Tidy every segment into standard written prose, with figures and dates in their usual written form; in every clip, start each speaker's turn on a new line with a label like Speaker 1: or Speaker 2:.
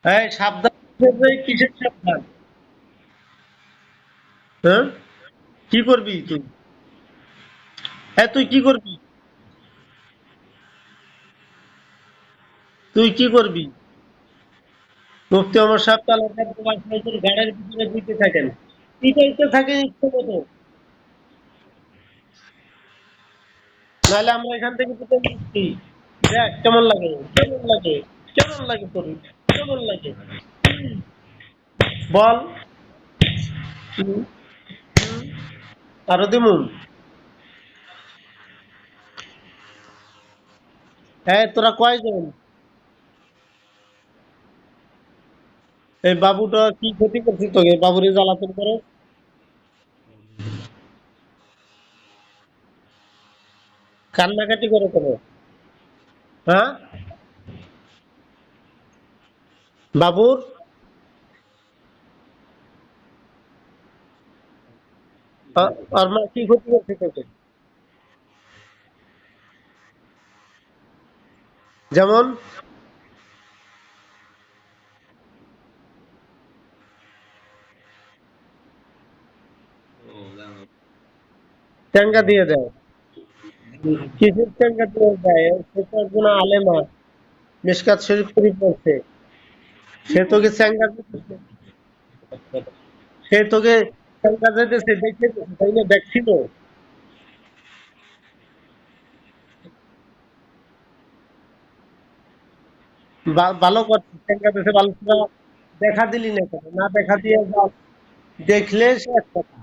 Speaker 1: এই সাবধান, কিসের সাবধান? হ্যাঁ, কি করবি তুই? হ্যাঁ, তুই কি করবি? তুই কি করবি? মুফতি ওমর সাহেব তালাকার গাড়ির ভিতরে দিতে থাকেন, পিটাইতে থাকেন ইচ্ছে মতো। নাহলে আমরা এখান থেকে পিটাই দিচ্ছি। দেখ কেমন লাগে, কেমন লাগে, কেমন লাগে তোর, কেমন লাগে বল। হুম, আরো দিমুন। হ্যাঁ, তোরা কয়জন? এই বাবুটা কি ক্ষতি করছিস তোকে? বাবুরে জ্বালাতন করে, কান্নাকাটি করে কেন? হ্যাঁ, বাবুর আর মা কি ক্ষতি করছে তোকে? যেমন চ্যাঙ্গা দিয়ে দেয়? কিসের চ্যাঙ্গা দিয়ে দেয়? সে তো একজন আলেমা, মিশকাত শরীফ শরীফ পড়ছে। সে তোকে চ্যাঙ্গা দিতেছে? সে তোকে চ্যাঙ্গা দিতেছে দেখে, তাই না? দেখছিল, ভালো করছিস, চ্যাঙ্গা দিতেছে ভালো করে। দেখা দিলি না কেন? না দেখা দিয়ে দেখলে সে এক কথা।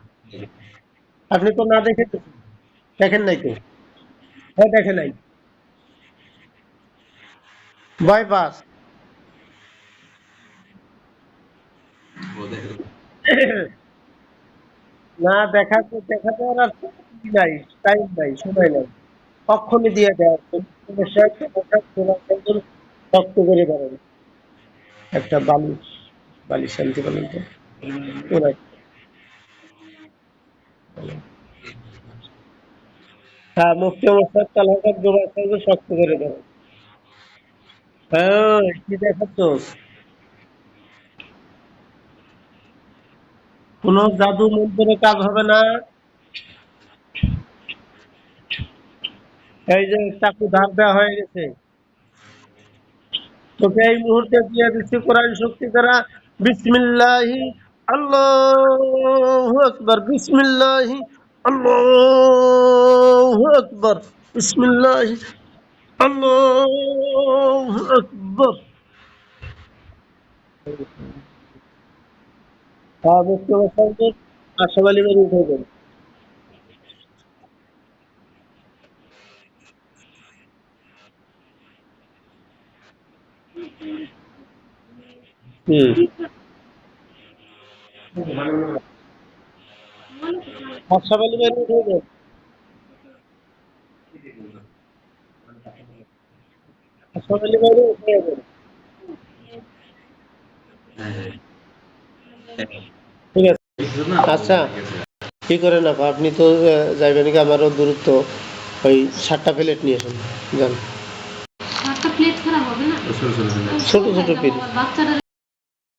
Speaker 1: আপনি তো না দেখে দেখেন নাই তো? হ্যাঁ, দেখে নাই, ভয় পাস? না দেখাতে দেখাতে আর আর নাই, টাইম নাই, সময় নাই, অক্ষণে দিয়ে দেয়। সমস্যা হচ্ছে হঠাৎ তোমার একজন শক্ত করে ধরেন একটা বালিশ, বালিশ শান্তি বলেন তো ওরা। হ্যাঁ, মুফতি অবস্থায় তালাকার জোড়া সাহেব শক্ত করে ধরেন। হ্যাঁ, কি দেখাচ্ছ? কোনো জাদু মন্ত্রে কাজ হবে না। এই যে চাকু ধার দেওয়া হয়ে গেছে, তোকে এই মুহূর্তে দিয়ে দিচ্ছি কোরআন শক্তি দ্বারা। বিসমিল্লাহি আল্লাহু আকবার, বিসমিল্লাহি আল্লাহু আকবার, বিসমিল্লাহি আল্লাহু আকবার। হ্যাঁ, বুঝতে পারছেন যে আশা আলী বাড়ি উঠে গেল। হুম, আশা আলী বাড়ি উঠে গেল। আশা আলী বাড়ি উঠে গেল। ঠিক আছে, আচ্ছা, কি করেন আপনি তো যাইবেন কি? আমারও দূরত্ব, ওই 7টা প্লেট নিয়ে আসুন, যান। 7টা প্লেট খারাপ হবে না? ছোট ছোট প্লেট।